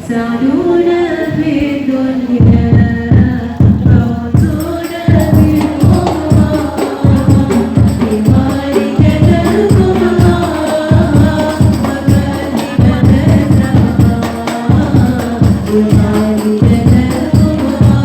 سعدونا في الدنيا موتونا بالأخرى بمالك الكبرى وفاتنة الزهراء بمالك الكبرى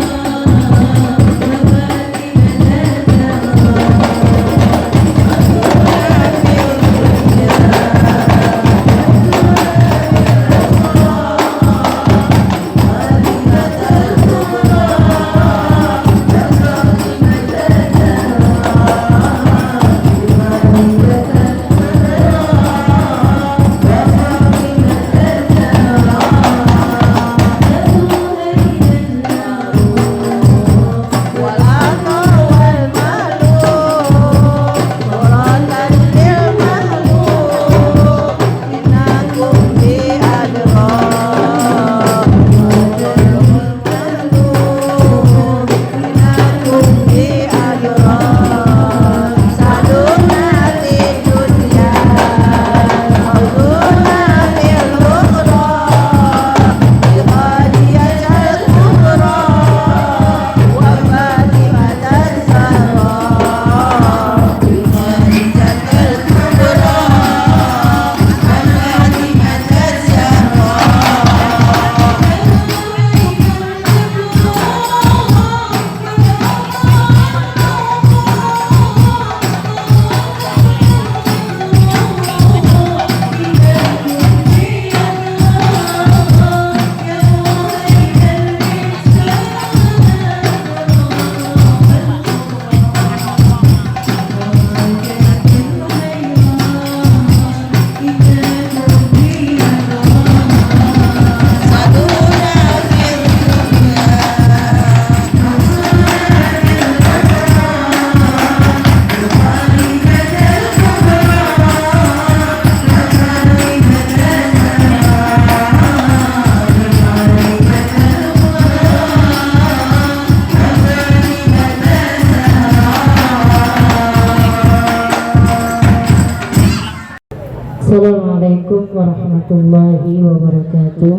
Assalamualaikum warahmatullahi wabarakatuh.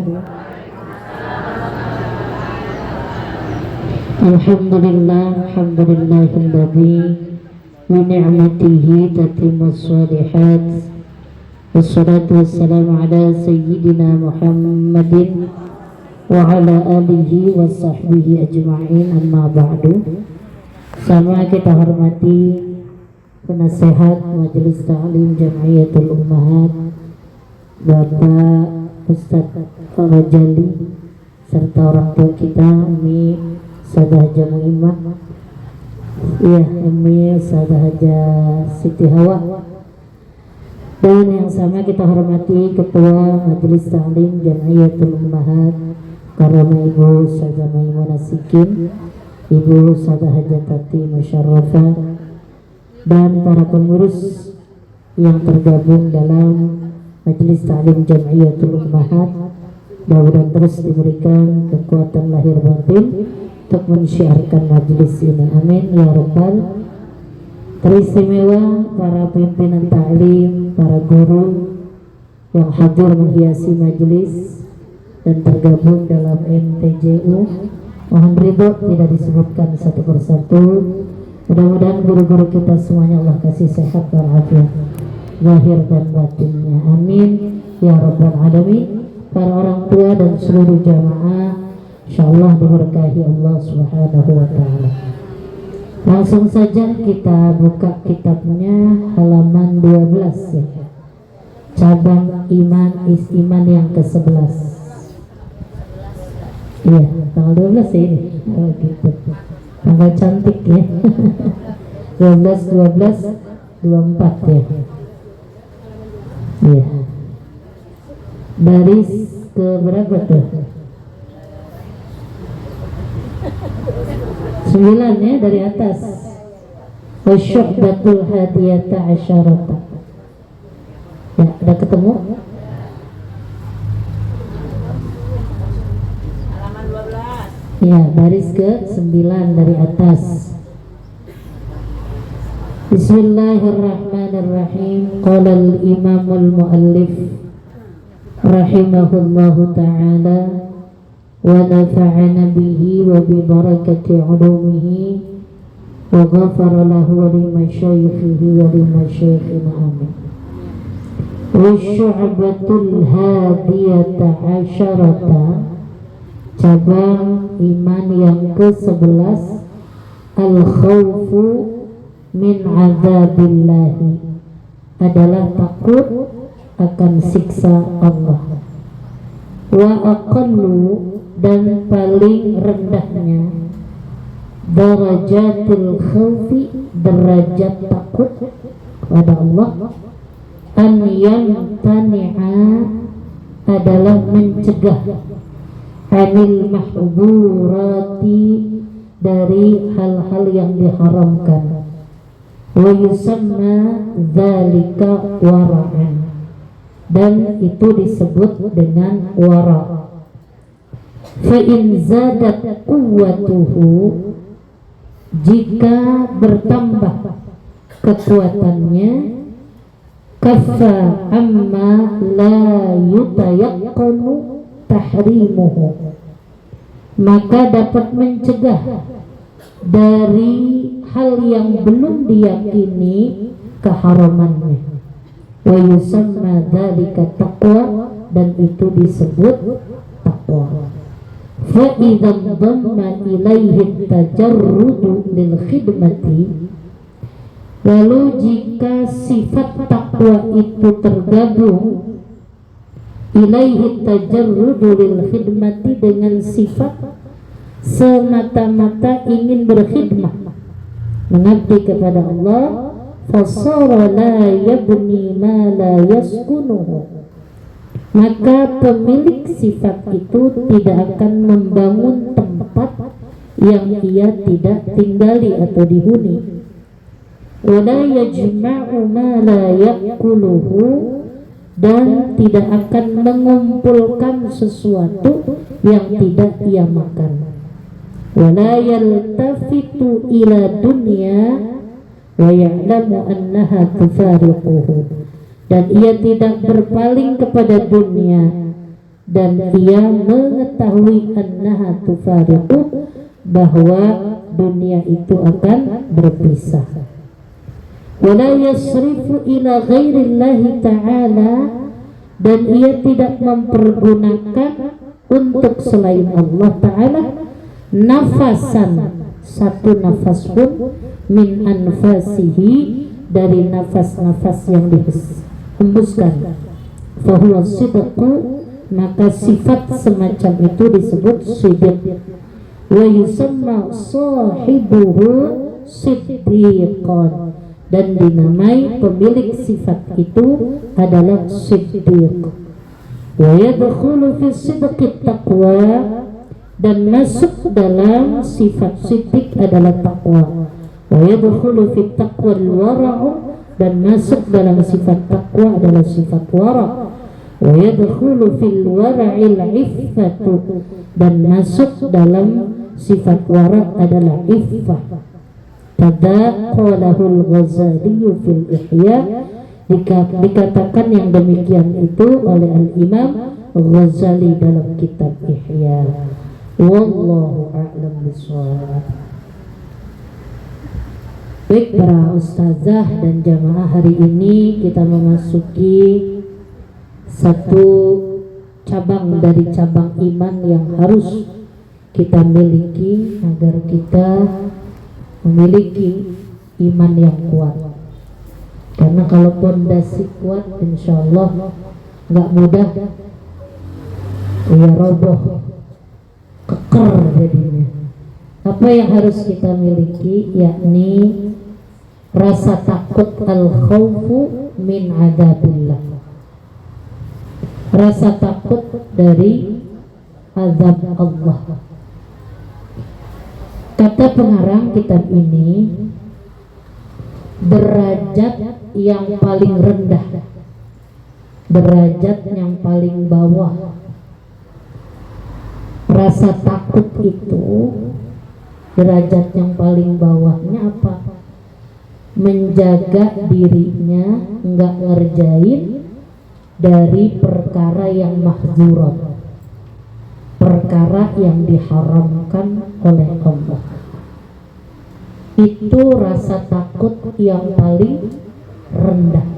Alhamdulillahilladzi bi ni'matihi tatimmus shalihat. Wassalatu wassalamu ala sayyidina Muhammadin wa ala alihi wa sahbihi ajma'in, amma ba'du. Sama kita hormati penasehat Majelis Ta'lim Jamiyatul Ummahat Bapak Ustadz Rajali serta orang tua kita Umi Sadah Jamu Imam, Umi Sadah Haja Siti Hawa, dan yang sama kita hormati Ketua Majelis Ta'lim Jamiyatul Ummahat Karama Ibu Sadah Maimunah Sikin, Ibu Sadah Haja Tati Musyarrafah, dan para pengurus yang tergabung dalam Majelis Ta'lim Jamiyatul Ummahat. Mudah-mudahan terus diberikan kekuatan lahir batin untuk mensyiarkan majelis ini, amin ya rabbal. Teristimewa para pimpinan ta'lim, para guru yang hadir menghiasi majelis dan tergabung dalam MTJU, mohon ridho tidak disebutkan satu persatu. Mudah-mudahan guru-guru kita semuanya Allah kasih sehat walafiat zahir dan batinnya, amin ya rabbal alamin. Para orang tua dan seluruh jamaah insyaallah diberkahi Allah subhanahu wa ta'ala. Langsung saja kita buka kitabnya halaman 12 ya. Cabang iman iman yang ke-11. Iya, tanggal 12 ya ini. Oh gitu. Tanggal cantik ya. 12, 12, 24 ya. Iya. Baris ke berapa tuh? 9 ya dari atas. Wasyuhbatul hadiyata asyarata. Ya, udah ketemu? Ya, baris ke 9 dari atas. Bismillahirrahmanirrahim. Qala al-imamul muallif rahimahullahu ta'ala wa nafa'ana bihi wa bi barakati ulumihi wa ghafara lahu wa li masyayikhihi wa li masyayikhina amin. Wa syu'batul hadiyata asyarata, cabang iman yang ke-11, al-khawfu min azabillahi, adalah takut akan siksa Allah. Wa aqallu, dan paling rendahnya, darajatil khawfi, derajat takut kepada Allah, an yamtani'a, adalah mencegah, anil mahburati, dari hal-hal yang diharamkan, wa yusamma dzalika wara'an, dan itu disebut dengan wara'. Fa in zadat quwwatuhu, jika bertambah kekuatannya, kaffa amma la yutayaqqanu tahrimuhu, maka dapat mencegah dari hal yang belum diyakini keharamannya. Wa yusamma dzalika taqwa, dan itu disebut taqwa. Fa idza dhamma ilaihi tajarrudu lil khidmati, lalu jika sifat takwa itu tergabung, ilaihi tajarrudu lil khidmati, dengan sifat semata-mata ingin berkhidmah, mengabdi kepada Allah, fasara la yabni ma la yaskunuhu, maka pemilik sifat itu tidak akan membangun tempat yang ia tidak tinggali atau dihuni. Wala yajma'u ma la yakuluhu, dan tidak akan mengumpulkan sesuatu yang tidak ia makan. Wala yaltafitu ila dunya wa ya'lamu annaha tufariquhu, dan ia tidak berpaling kepada dunia, dan ia mengetahui annaha tufariquhu, bahwa dunia itu akan berpisah. Wala yasrifu ila ghairillahi ta'ala, dan ia tidak mempergunakan untuk selain Allah Ta'ala nafasan, satu nafas pun, min anfasihi, dari nafas-nafas yang dihembuskan. Fahuwa sidqu, maka sifat semacam itu disebut sidq. Wa yusamma sahibuhu siddiqan, dan dinamai pemilik sifat itu adalah siddiq. Wa yadkhulu fi sidqit taqwa, dan masuk dalam sifat siddiq adalah taqwa. Wa yadkhulu fi taqwa al-wara'u, dan masuk dalam sifat taqwa adalah sifat wara'. Wa yadkhulu fil wara'il iffatu, dan masuk dalam sifat wara' adalah iffah. Kada qalahul Ghazali fil Ihya, dikatakan yang demikian itu oleh Al-Imam Ghazali dalam kitab Ihya. Wallahu a'lam bishawab. Baik para ustazah dan jamaah, hari ini kita memasuki satu cabang dari cabang iman yang harus kita miliki agar kita memiliki iman yang kuat. Karena kalau pondasi kuat, insya Allah nggak mudah ya roboh, keker jadinya. Apa yang harus kita miliki, yakni rasa takut, al-khawfu min adzabillah, rasa takut dari azab Allah. Kata pengarang kitab ini, derajat yang paling rendah, derajat yang paling bawah rasa takut itu, derajat yang paling bawahnya apa? Menjaga dirinya, enggak ngerjain dari perkara yang mahzurat, perkara yang diharamkan oleh Allah. Itu rasa takut yang paling rendah.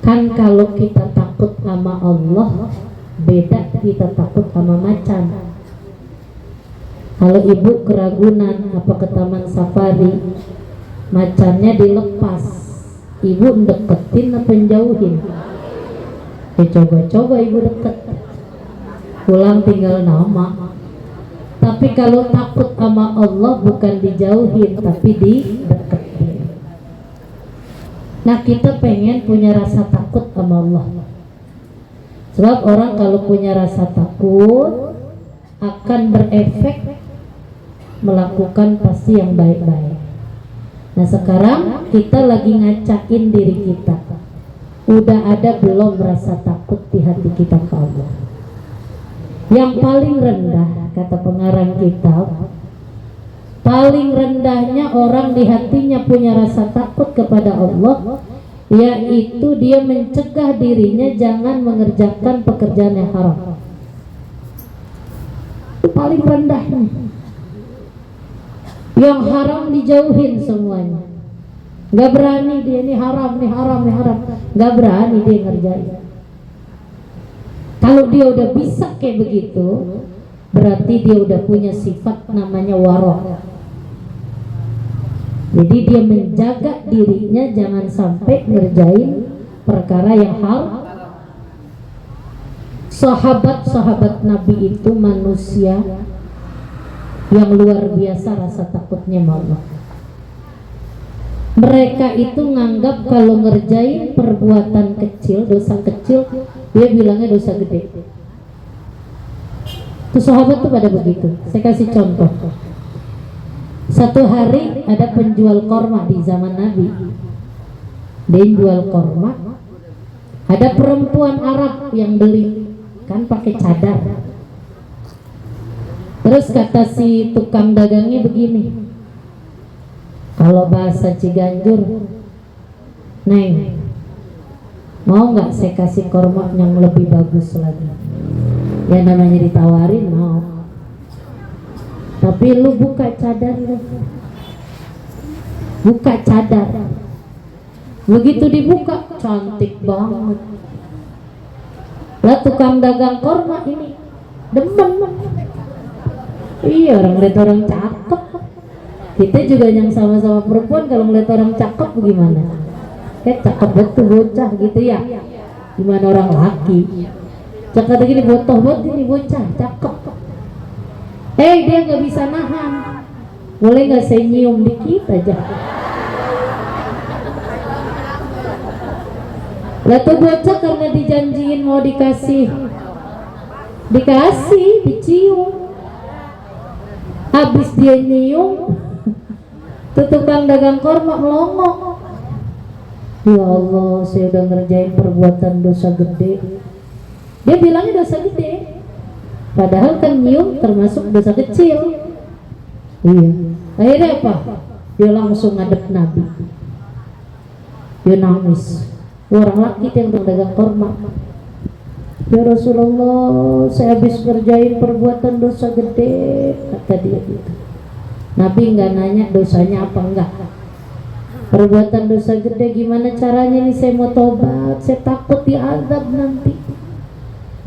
Kan kalau kita takut sama Allah, beda kita takut sama macan. Kalau ibu keragunan apa ke taman safari, macannya dilepas, ibu deketin apa jauhin? Coba-coba ibu deket, pulang tinggal nama. Tapi kalau takut sama Allah bukan dijauhin tapi dideketin. Nah, kita pengen punya rasa takut sama Allah. Sebab orang kalau punya rasa takut akan berefek melakukan pasti yang baik-baik. Nah, sekarang kita lagi ngacain diri kita. Udah ada belum rasa takut di hati kita ke Allah? Yang paling rendah, kata pengarang kitab, paling rendahnya orang di hatinya punya rasa takut kepada Allah, yaitu dia mencegah dirinya jangan mengerjakan pekerjaan yang haram. Itu paling rendahnya. Yang haram dijauhin semuanya. Gak berani dia, ini haram, nih haram, nih haram. Gak berani dia ngerjain. Kalau dia udah bisa kayak begitu, berarti dia udah punya sifat namanya waro'. Jadi dia menjaga dirinya jangan sampai ngerjain perkara yang haram. Sahabat-sahabat Nabi itu manusia yang luar biasa rasa takutnya sama Allah. Mereka itu nganggap kalau ngerjain perbuatan kecil, dosa kecil, dia bilangnya dosa gede. Tuh sahabat tuh pada begitu. Saya kasih contoh. Satu hari ada penjual korma di zaman Nabi. Dia jual korma. Ada perempuan Arab yang beli, kan pakai cadar. Terus kata si tukang dagangnya begini, kalau bahasa Ciganjur, Neng, mau nggak saya kasih korma yang lebih bagus lagi? Ya namanya ditawarin mau. Tapi lu buka cadar lu. Buka cadar. Begitu dibuka, cantik banget. Lah tukang dagang korma ini demen. Iya, orang lihat orang cakep. Kita juga yang sama-sama perempuan kalau ngeliat orang cakep gimana? Kayak cakep betul bocah gitu ya. Gimana orang laki? Cakep gini botoh ini bocah cakep. Dia nggak bisa nahan. Boleh nggak saya nyium dikit aja? Lah tuh bocah karena dijanjiin mau dikasih, dicium. Habis dia nyium, tuh tukang dagang korma melongo. Ya Allah, saya udah ngerjain perbuatan dosa gede. Dia bilangnya dosa gede, padahal kan nyium termasuk dosa kecil. Iya. Akhirnya apa? Dia langsung ngadep Nabi. Dia nangis. Orang laki yang dagang korma. Ya Rasulullah, saya habis ngerjain perbuatan dosa gede, kata dia gitu. Nabi nggak nanya dosanya apa enggak. Perbuatan dosa gede gimana caranya nih, saya mau tobat, saya takut diazab nanti.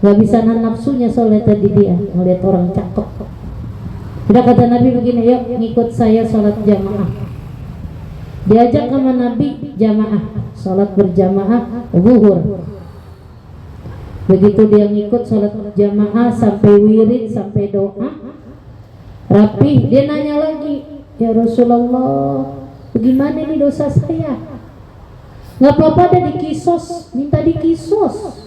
Nggak bisa nahan nafsunya soalnya tadi dia ngeliat orang cakep. Udah kata Nabi begini, yuk ngikut saya sholat jamaah. Diajak sama Nabi jamaah, sholat berjamaah zuhur. Begitu dia ngikut sholat jamaah sampai wirid, sampai doa rapi, dia nanya lagi, ya Rasulullah, bagaimana ini dosa saya? Nggak apa-apa, ada dikisos, minta dikisos.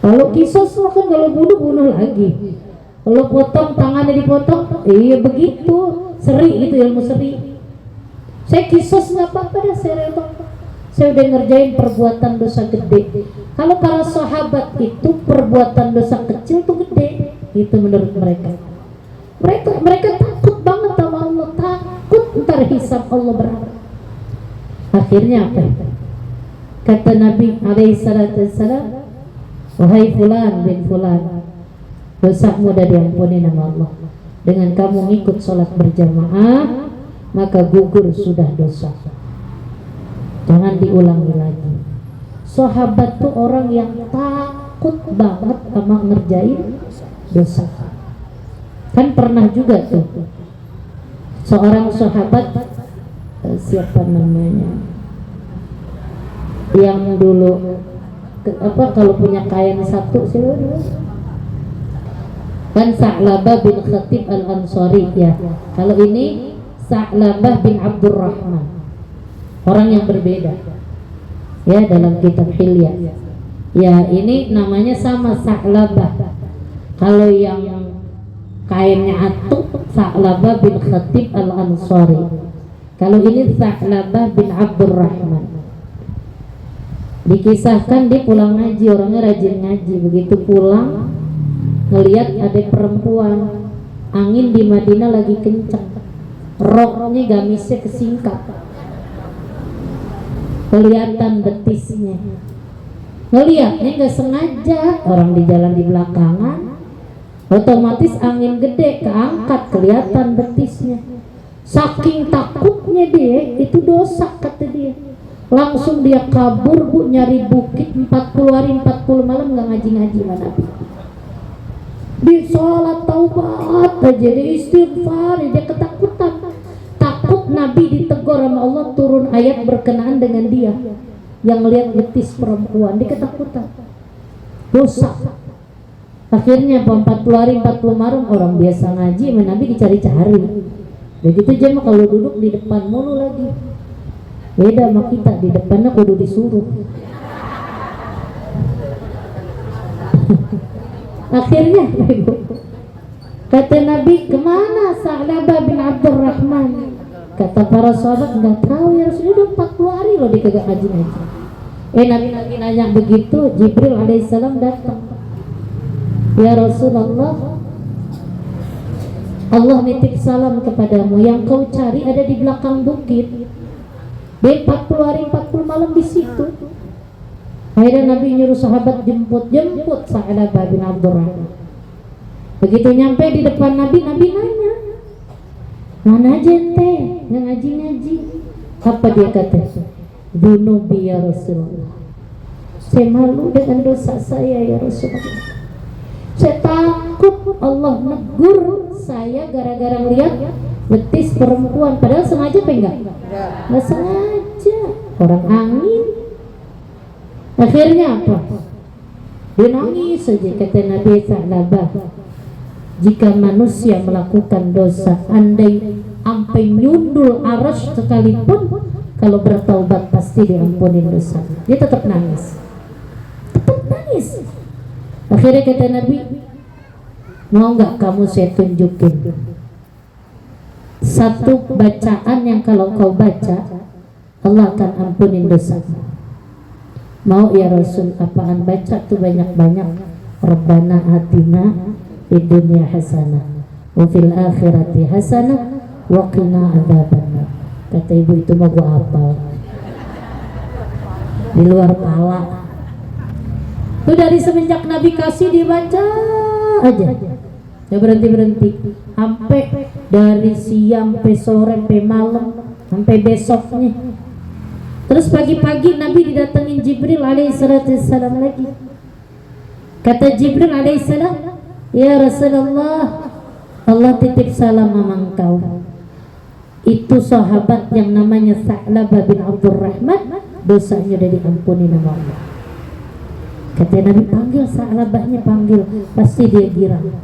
Kalau kisos kan kalau bunuh lagi. Kalau potong tangannya dipotong, iya begitu, seri gitu, ilmu seri. Saya kisos nggak apa-apa dah, saya rela. Saya udah ngerjain perbuatan dosa gede. Kalau para sahabat itu perbuatan dosa kecil tuh gede, itu menurut mereka. Mereka takut banget sama Allah, takut ntar hisab Allah berat. Akhirnya apa? Kata Nabi alaihi salatu wassalam, wahai fulan bin fulan, dosamu sudah diampuni nama Allah dengan kamu ikut sholat berjamaah, maka gugur sudah dosa, jangan diulangi lagi. Sahabat tuh orang yang takut banget sama ngerjain dosa. Kan pernah juga tuh seorang sahabat, siapa namanya, yang dulu kalau punya kain satu sih kan, Sa'labah bin Khatib al-Ansari ya. Kalau ini Sa'labah bin Abdurrahman, orang yang berbeda ya dalam kitab Hilya ya. Ini namanya sama Sa'labah. Kalau yang kainnya atuk, Sa'labah bin Khatib al-Ansari. Kalau ini Sa'labah bin Abdurrahman. Dikisahkan dia pulang ngaji, orangnya rajin ngaji. Begitu pulang ngelihat ada perempuan, angin di Madinah lagi kencang, roknya gamisnya kesingkat, kelihatan betisnya. Ngelihatnya nggak sengaja, orang di jalan di belakangan, otomatis angin gede keangkat, kelihatan betisnya. Saking takutnya dia, itu dosa kata dia. Langsung dia kabur bu, nyari bukit 40 hari 40 malam nggak ngaji-ngaji sama Nabi. Di sholat taubat aja, dia istighfar, dia ketakutan, takut Nabi ditegur sama Allah, turun ayat berkenaan dengan dia yang lihat betis perempuan, dia ketakutan, dosa. Akhirnya 40 hari 40 malam orang biasa ngaji sama Nabi dicari-cari. Begitu aja mah kalau duduk di depan mulu lagi. Beda sama kita, di depannya kudu disuruh. Akhirnya kata Nabi, kemana Sa'labah bin Abdurrahman? Kata para sahabat, nggak tahu ya Rasulullah, udah 40 hari loh dia kagak ngaji-ngaji. Nabi lagi nanya begitu, Jibril alaihissalam datang. Ya Rasulullah, Allah nitip salam kepadamu, yang kau cari ada di belakang bukit. Dia 40 hari 40 malam di situ. Akhirnya Nabi nyuruh sahabat jemput Sa'labah bin Abdurrahman. Begitu nyampe di depan Nabi, Nabi nanya, mana aja ente nggak ngaji-ngaji? Apa dia kata? Dunubi ya Rasulullah, saya malu dengan dosa saya ya Rasulullah. Saya takut Allah negur saya gara-gara lihat betis perempuan, padahal sengaja apa enggak? Nggak sengaja, orang angin. Akhirnya apa? Dia nangis saja. Kata Nabi Sa'labah, jika manusia melakukan dosa, andai sampai nyundul arasy sekalipun, kalau bertaubat pasti diampuni dosa. Dia tetap nangis, tetap nangis. Akhirnya kata Nabi, mau nggak kamu saya tunjukin satu bacaan yang kalau kau baca Allah akan ampunin dosa? Mau ya Rasul, apaan? Baca tuh banyak-banyak. Rabbana atina fid dunya hasanah wa fil akhirati hasanah wa qina adzabannar. Kata ibu, itu mau gua hafal di luar pala. Itu dari semenjak Nabi kasih dibaca aja, ya berhenti sampai dari siang sampai sore sampai malam sampai besoknya. Terus pagi-pagi Nabi didatengin Jibril alaihissalam lagi. Kata Jibril alaihissalam, ya Rasulullah, Allah titip salam sama engkau. Itu sahabat yang namanya Sa'labah bin Abdurrahman, dosanya udah diampuni nama Allah. Kata Nabi, panggil Sa'labahnya, panggil, pasti dia girang.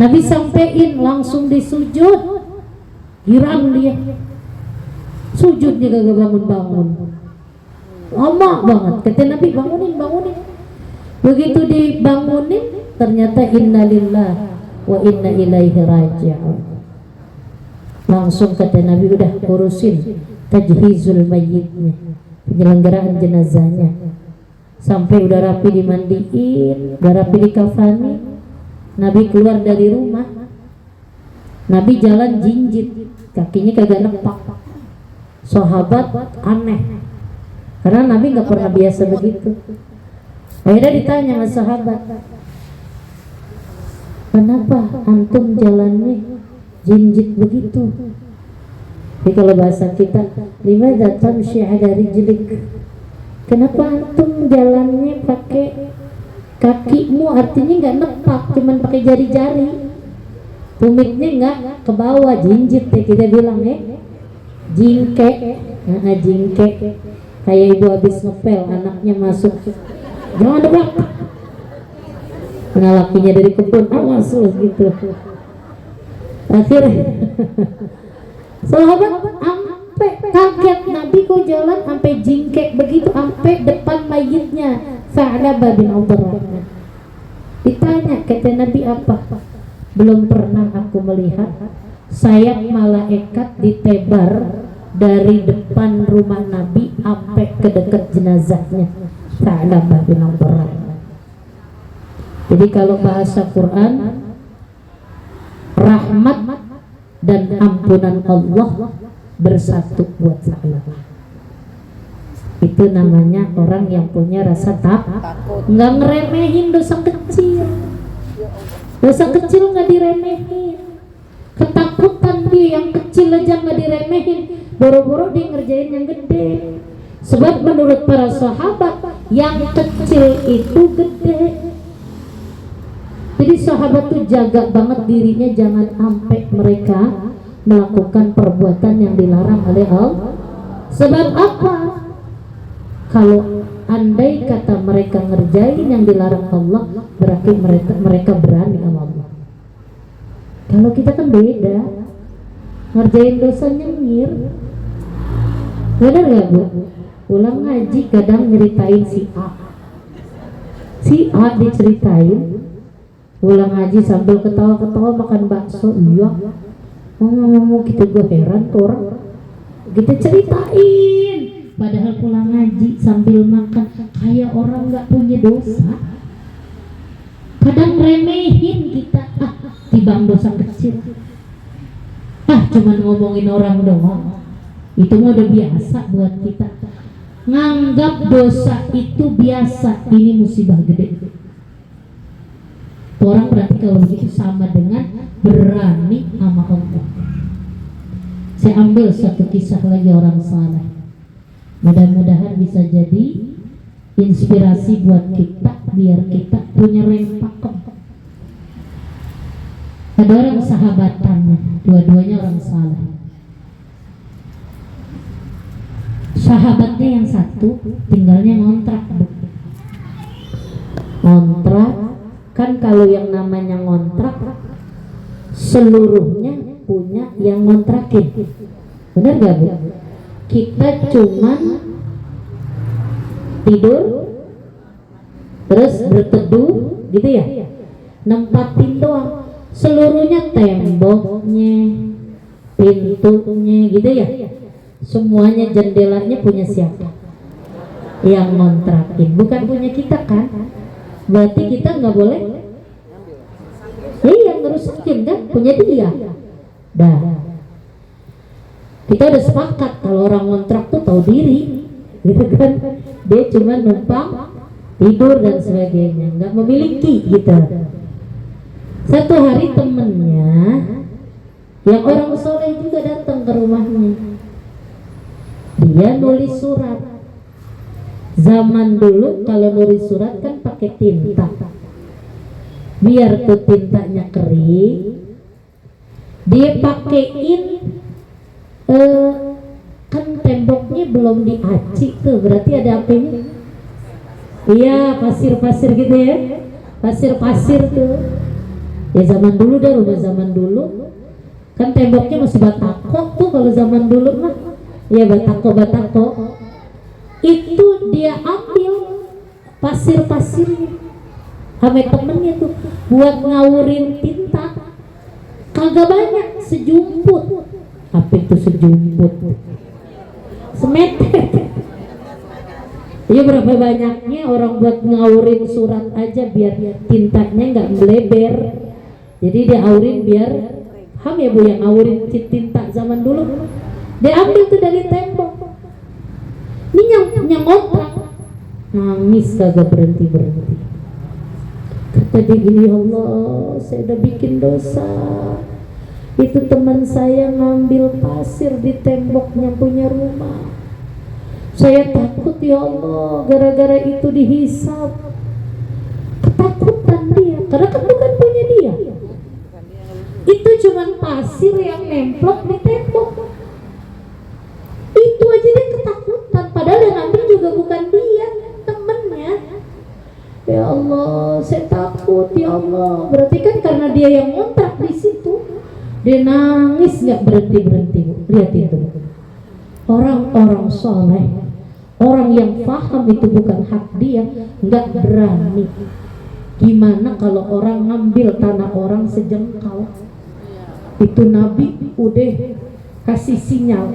Nabi sampein, langsung disujud, girang dia. Sujud dia gak bangun-bangun, lama banget. Kata Nabi, bangunin. Begitu dibangunin, ternyata innalillah wa inna ilaihi raji'un. Langsung kata Nabi, udah urusin tajhizul mayyitnya, penyelenggaraan jenazahnya. Sampai udah rapi dimandiin, udah rapi dikafani, Nabi keluar dari rumah. Nabi jalan jinjit, kakinya kagak nepak. Sahabat aneh, Karena Nabi nggak pernah biasa begitu. Akhirnya ditanya sama sahabat, kenapa antum jalannya jinjit begitu? Jadi kalau bahasa kita, limadha tamshi ala rijlik? Kenapa antum jalannya pakai kakimu? Artinya nggak nepak, cuman pakai jari-jari, tumitnya nggak ke bawah, jinjit ya kita bilang ya, jingkek, jingkek. Kayak ibu habis ngepel, anaknya masuk, jangan debak, nah lakinya dari kebun, awas gitu. Akhirnya sahabat sampai kaget, Nabi kok jalan sampai jingkek begitu, sampai depan mayitnya Sa'labah bin Abdurrahman. Ditanya, kata Nabi apa? Belum pernah aku melihat sayap malaikat ditebar dari depan rumah Nabi sampai ke dekat jenazahnya Sa'labah bin Abdurrahman. Jadi kalau bahasa Quran, rahmat dan ampunan Allah bersatu buat Sa'labah. Itu namanya orang yang punya rasa takut, nggak ngeremehin dosa kecil. Dosa kecil nggak diremehin. Ketakutan dia yang kecil aja nggak diremehin, boro-boro dia ngerjain yang gede. Sebab menurut para sahabat yang kecil itu gede. Jadi sahabat tuh jaga banget dirinya jangan sampai mereka melakukan perbuatan yang dilarang oleh Allah. Sebab apa? Kalau andai kata mereka ngerjain yang dilarang Allah, berarti mereka berani sama Allah. Kalau kita kan beda, ngerjain dosa nyengir. Benar gak Bu? Pulang ngaji kadang nyeritain si A diceritain, pulang ngaji sambil ketawa-ketawa makan bakso. Iya, ngomong kita gue heran tuh orang, kita ceritain, padahal pulang ngaji sambil makan kayak orang gak punya dosa. Kadang remehin kita, tibang dosa kecil, cuman ngomongin orang doang, itu mah udah biasa buat kita. Nganggap dosa itu biasa, ini musibah gede. Orang berarti kalau begitu sama dengan berani sama Allah. Saya ambil satu kisah lagi orang saleh, mudah-mudahan bisa jadi inspirasi buat kita biar kita punya rem pakem. Ada orang sahabatan, dua-duanya orang saleh. Sahabatnya yang satu tinggalnya ngontrak. Ngontrak kan, kalau yang namanya ngontrak seluruhnya punya yang ngontrakin. Benar gak Bu? Kita cuman tidur terus berteduh gitu ya, nempatin doang. Seluruhnya, temboknya, pintunya gitu ya, semuanya, jendelanya punya siapa? Yang ngontrakin, bukan punya kita kan? Berarti kita nggak boleh yang ngerusakin kan, punya dia. Dah, kita udah sepakat kalau orang ngontrak tuh tahu diri gitu kan, dia cuma numpang tidur dan sebagainya, nggak memiliki gitu. Satu hari temennya yang orang soleh juga datang ke rumahnya. Dia nulis surat. Zaman dulu kalau nulis surat kan pakai tinta. Biar tuh tintanya kering, dia pakein kan temboknya belum diaci tuh, berarti ada apanya? Iya, pasir-pasir gitu ya. Pasir-pasir tuh. Ya zaman dulu dah, rumah zaman dulu kan temboknya masih batako tuh kalau zaman dulu mah. Ya batako. Itu dia ambil pasir-pasirnya sama temennya tuh buat ngawurin tinta. Kagak banyak, sejumput. Apa itu sejumput? Semeter. Ya berapa banyaknya orang buat ngawurin surat aja biar tintanya nggak meleber. Jadi dia awurin biar, paham ya Bu, yang awurin tinta zaman dulu. Dia ambil tuh dari tembok. Ini yang ngontrak nangis kagak berhenti. Kata dia gini, ya Allah, saya udah bikin dosa. Itu teman saya ngambil pasir di temboknya punya rumah. Saya takut ya Allah, gara-gara itu dihisap. Ketakutan dia, karena kan bukan punya dia. Itu cuman pasir yang nemplok di tembok. Itu aja dia ketakutan, padahal yang ngambil juga bukan dia, temennya. Ya Allah, saya takut ya Allah. Berarti kan karena dia yang ngontrak di situ. Dia nangis nggak berhenti. Lihat itu. Orang-orang soleh, orang yang paham itu bukan hak dia, nggak berani. Gimana kalau orang ngambil tanah orang sejengkal? Itu Nabi udah kasih sinyal.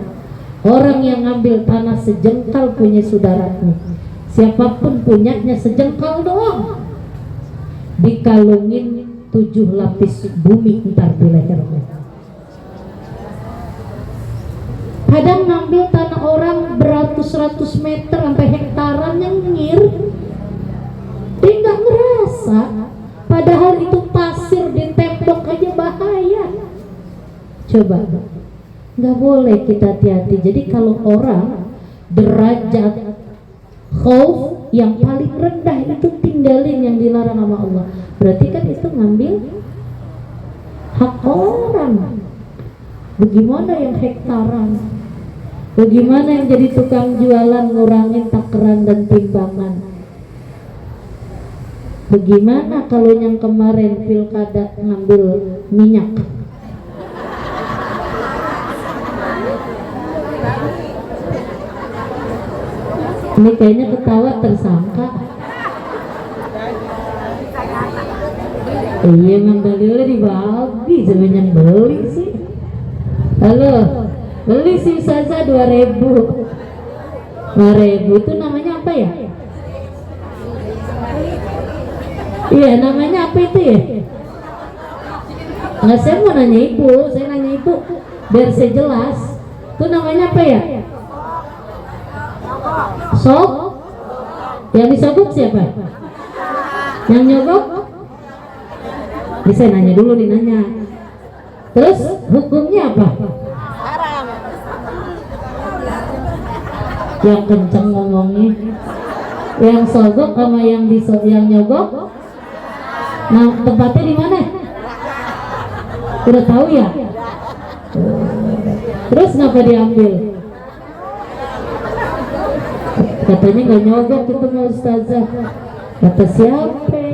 Orang yang ngambil tanah sejengkal punya saudaranya. Siapapun punyanya sejengkal doang, dikalungin 7 lapis bumi ntar di lehernya. Kadang ngambil tanah orang beratus-ratus meter sampai hektaran yang nyengir, dia nggak ngerasa. Padahal itu pasir di tembok aja bahaya. Coba, nggak boleh kita hati-hati. Jadi kalau orang derajat khauf yang paling rendah itu tinggalin yang dilarang sama Allah, berarti kan itu ngambil hak orang. Bagaimana yang hektaran? Bagaimana yang jadi tukang jualan ngurangin takaran dan timbangan? Bagaimana kalau yang kemarin pilkada ngambil minyak? Ini kayaknya ketawa tersangka. Iya, emang dalilnya dibagi, sebenarnya yang beli sih. Halo, beli sih saja 2.000. 2.000 itu namanya apa ya? Iya, namanya apa itu ya? Nggak, saya mau nanya ibu, biar saya jelas. Itu namanya apa ya? Sok? Yang disogok siapa? Yang nyogok? Bisa nanya dulu nih, nanya. Terus hukumnya apa? Haram. Yang kenceng ngomongnya. Yang sogok sama yang nyogok? Nah, tempatnya di mana? Udah tahu ya? Terus kenapa diambil? Katanya nggak nyogok itu mau ustazah. Kata siapa?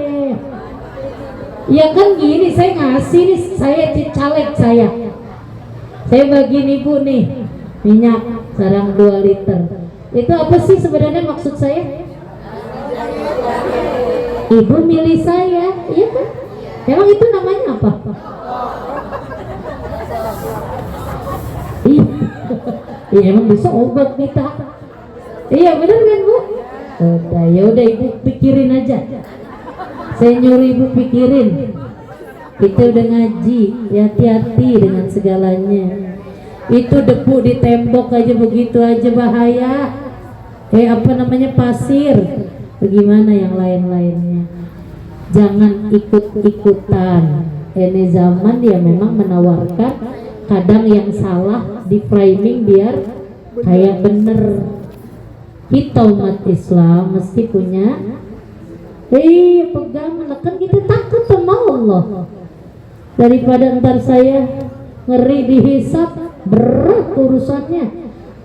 Ya kan gini, saya ngasih nih, saya caleg saya bagiin ibu nih minyak sarang 2 liter. Itu apa sih sebenarnya maksud saya? Ibu milih saya, iya kan? Emang itu namanya apa? Iya, emang bisa obat kita. Iya benar kan Bu? Udah ibu pikirin aja. Saya nyuruh ibu pikirin. Kita udah ngaji, hati-hati dengan segalanya. Itu debu di tembok aja begitu aja bahaya. Pasir. Bagaimana yang lain-lainnya? Jangan ikut-ikutan. Ini zaman dia memang menawarkan kadang yang salah di framing biar kayak bener. Kita umat Islam mesti punya pegangan, kan kita takut sama Allah. Daripada ntar saya ngeri dihisap, berat urusannya.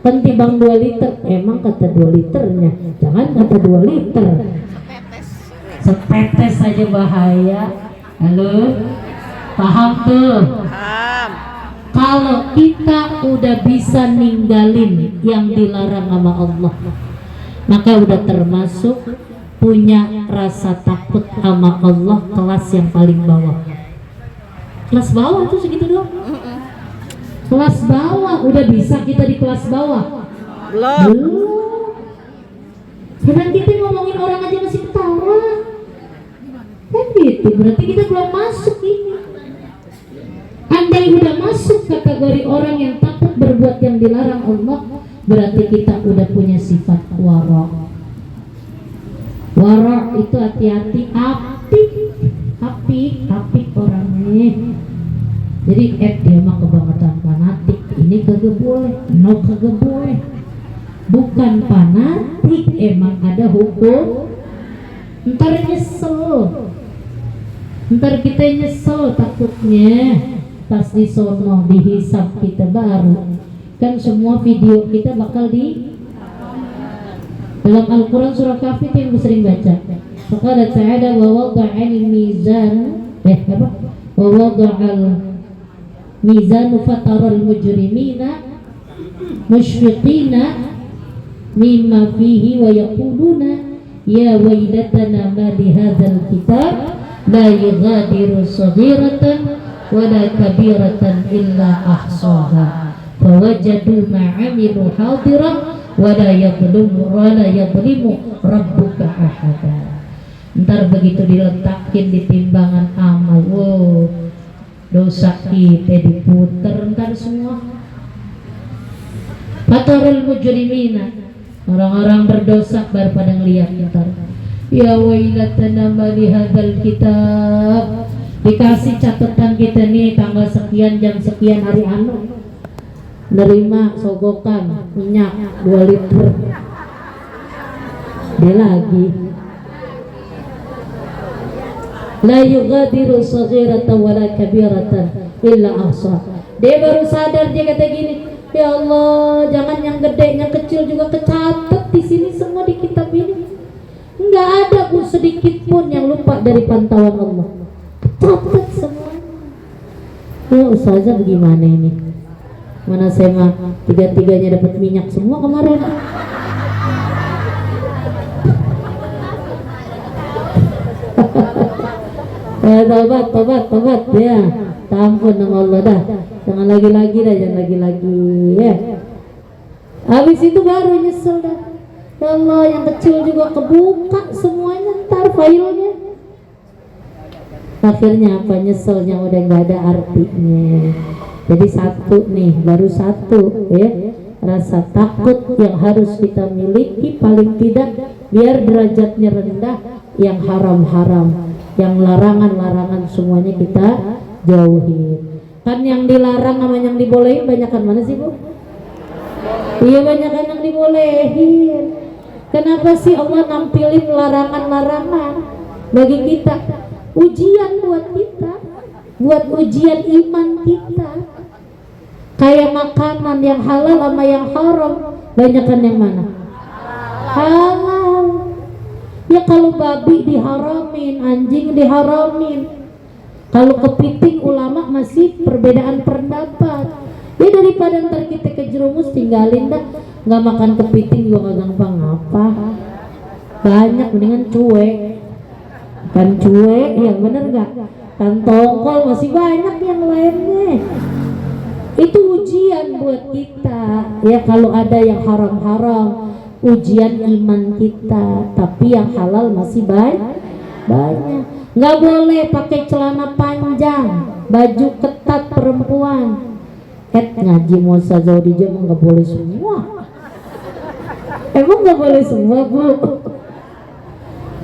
Kan timbang 2 liter, emang kata 2 liternya, jangan kata 2 liter. Setetes saja bahaya. Halo, paham tuh? Paham. Kalau kita udah bisa ninggalin yang dilarang sama Allah, maka udah termasuk punya rasa takut sama Allah kelas yang paling bawah. Kelas bawah tuh segitu doang. Kelas bawah, udah bisa kita di kelas bawah? Belum. Kadang kita ngomongin orang aja masih ketawa. Kan gitu, berarti kita belum masuk ini. Andai udah masuk kategori orang yang takut berbuat yang dilarang Allah, berarti kita udah punya sifat wara. Wara itu hati-hati, api orangnya. Jadi dia mah kebangetan fanatik, ini kagak boleh, no kagak boleh. Bukan fanatik, emang ada hukum. Ntar kita nyesel takutnya pas di sono dihisab kita baru. Kan semua video kita bakal di dalam Al-Quran surah Kahfi yang sering baca. Faqala ta'ala wa wada'al mizan wa wada'al mizan fataral mujrimina mushfiqina mimma fihi wa yaquluna ya waylatana ma li hadzal kitab la yughadiru saghiratan wa la kabiratan illa ahsaha fawajadu ma'amilu hadirah wala yadlimu rabbuka ahada. Ntar begitu diletakin di timbangan amal, wow, dosa kita diputer ntar semua. Fatarul mujrimina, orang-orang berdosa baru pada ngeliat ntar. Ya wailatana ma li hadzal kitab, dikasih catatan kita nih tanggal sekian jam sekian hari anu nerima sogokan minyak 2 liter. Dia lagi la yughadiru saghiratan wala kabiratan illa ahsa. Dia baru sadar, dia kata gini, ya Allah, jangan yang gede yang kecil juga kecatat di sini semua di kitab ini. Enggak ada pun sedikit pun yang lupa dari pantauan Allah. Catat semua. Ya ustazah bagaimana ini? Mana saya mah tiga-tiganya dapat minyak semua kemarin. Tobat ya. Tampun nama Allah dah. Jangan lagi-lagi ya. Habis itu baru nyesel dah. Ya Allah, yang kecil juga kebuka semuanya ntar filenya. Akhirnya apa, nyeselnya udah nggak ada artinya. Jadi satu nih, baru satu ya, rasa takut yang harus kita miliki paling tidak biar derajatnya rendah, yang haram-haram, yang larangan-larangan semuanya kita jauhi. Kan yang dilarang sama yang dibolehin banyakan mana sih Bu? Iya banyakan yang dibolehin. Kenapa sih Allah nampilin larangan-larangan bagi kita? Ujian buat kita, buat ujian iman kita. Kayak makanan yang halal sama yang haram, banyakan yang mana? Halal. Ya kalau babi diharamin, anjing diharamin. Kalau kepiting ulama masih perbedaan pendapat. Ya daripada ntar kita kejerumus tinggalin dah, nggak makan kepiting juga nggak gampang apa. Banyak mendingan cuek. Kan cuek, yang bener nggak? Kan tongkol, masih banyak yang lainnya. Itu ujian buat kita ya. Kalau ada yang haram-haram, ujian iman kita. Tapi yang halal masih banyak. Nggak boleh pakai celana panjang, baju ketat perempuan. Ngaji Musa Zaudi jam nggak boleh semua. Emang nggak boleh semua Bu?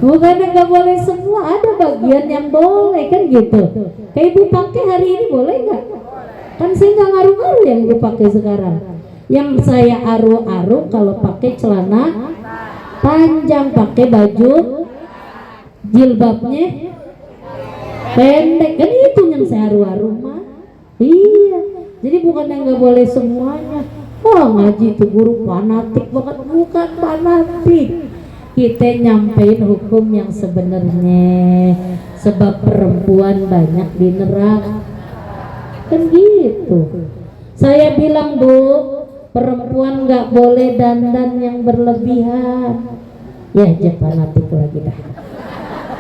Bukannya nggak boleh semua, ada bagian yang boleh kan gitu. Kayak ibu pakai hari ini boleh nggak? Kan saya nggak ngaruh-ngaruh yang ibu pakai sekarang. Yang saya aru-aru kalau pakai celana panjang, pakai baju jilbabnya pendek, kan itu yang saya aru-aru mah. Iya, jadi bukan yang nggak boleh semuanya. Oh ngaji itu guru fanatik banget, bukan fanatik. Kita nyampein hukum yang sebenarnya, sebab perempuan banyak di neraka kan gitu. Saya bilang Bu, perempuan nggak boleh dandan yang berlebihan. Ya jangan fanatik lagi dah.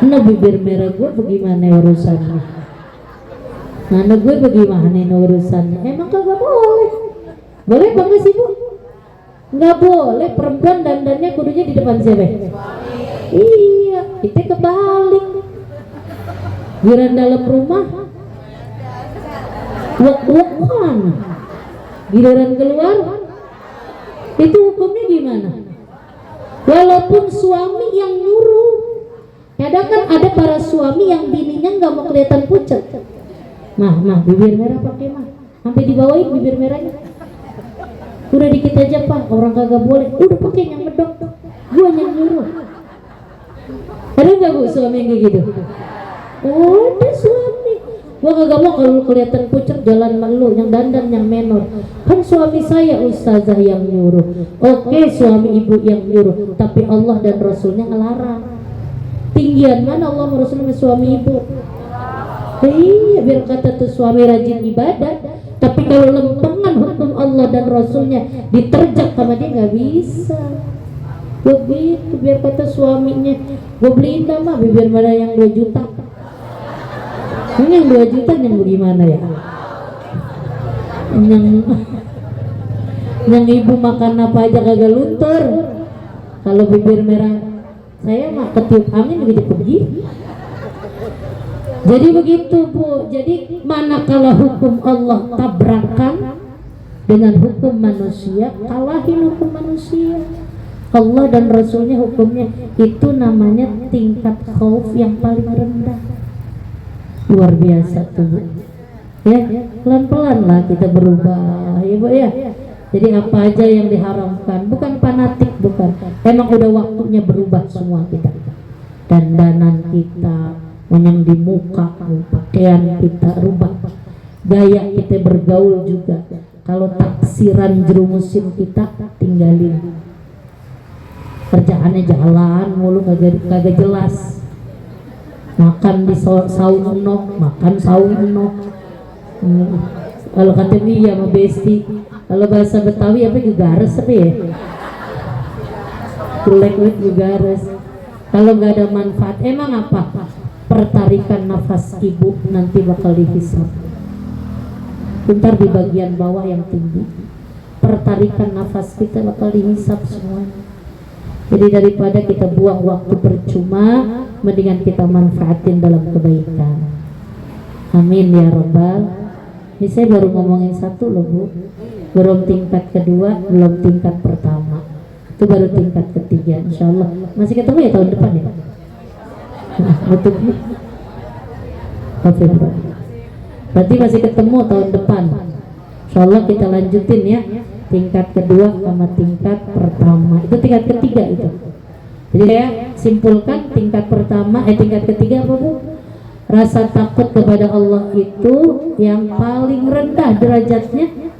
Nah bibir merah gue bagaimana urusannya? Nah gue bagaimana urusannya? Emang kagak boleh? Boleh bangga sih Bu? Nggak boleh, perempuan dandannya kudunya di depan siapa? Iya, kita kebalik. Giliran dalam rumah wek-wekan, giliran keluar Itu hukumnya gimana? Walaupun suami yang nyuruh. Kadang kan ada para suami yang bininya nggak mau kelihatan pucat. Mah, bibir merah pakai mah. Sampai dibawain bibir merahnya. Udah dikit aja pak, orang kagak boleh. Udah pakai yang medok. Gua yang nyuruh. Ada nggak bu suami yang kayak gitu? Ada suami. Gua kagak mau kalau kelihatan pucat jalan malu, yang dandan yang menor. Kan suami saya ustazah yang nyuruh. Oke, suami ibu yang nyuruh, tapi Allah dan Rasulnya ngelarang. Tinggian mana Allah dan Rasulnya suami ibu? Iya, biar kata tuh suami rajin ibadah, tapi kalau lempengan hukum Allah dan Rasulnya diterjak sama dia nggak bisa. Begitu biar kata suaminya, gue beliin dah mah bibir merah yang 2 juta. Ini yang 2 juta yang bagaimana ya? Yang ibu makan apa aja kagak luntur. Kalau bibir merah saya mah ketiup angin begitu pergi. Jadi begitu bu. Jadi manakala hukum Allah tabrakan dengan hukum manusia, kalahin hukum manusia. Allah dan Rasulnya hukumnya itu namanya tingkat khauf yang paling rendah. Luar biasa tuh bu. Ya, pelan-pelan lah kita berubah ya bu ya. Jadi apa aja yang diharamkan, bukan fanatik, bukan. Emang udah waktunya berubah semua kita. Dandanan kita, yang di muka, pakaian kita rubah. Gaya kita bergaul juga. Kalau taksiran jerumusin kita tinggalin. Kerjaannya jalan mulu kagak jelas. Makan di saung nok, makan saung nok. Kalau kata dia sama Besti, kalau bahasa Betawi apa gares apa ya? Jelek juga gares. Kalau nggak ada manfaat, emang apa? Pertarikan nafas ibu nanti bakal dihisap. Bentar di bagian bawah yang tinggi. Pertarikan nafas kita bakal dihisap semuanya. Jadi daripada kita buang waktu percuma, mendingan kita manfaatin dalam kebaikan. Amin ya Rabbal. Ini saya baru ngomongin satu loh bu, belum tingkat kedua, belum tingkat pertama, itu baru tingkat ketiga. Insya Allah masih ketemu ya tahun depan ya. Betul. Berarti masih ketemu tahun depan. Insya Allah kita lanjutin ya, tingkat kedua sama tingkat pertama. Itu tingkat ketiga itu. Jadi saya simpulkan tingkat pertama, tingkat ketiga apa bu? Rasa takut kepada Allah itu yang paling rendah derajatnya,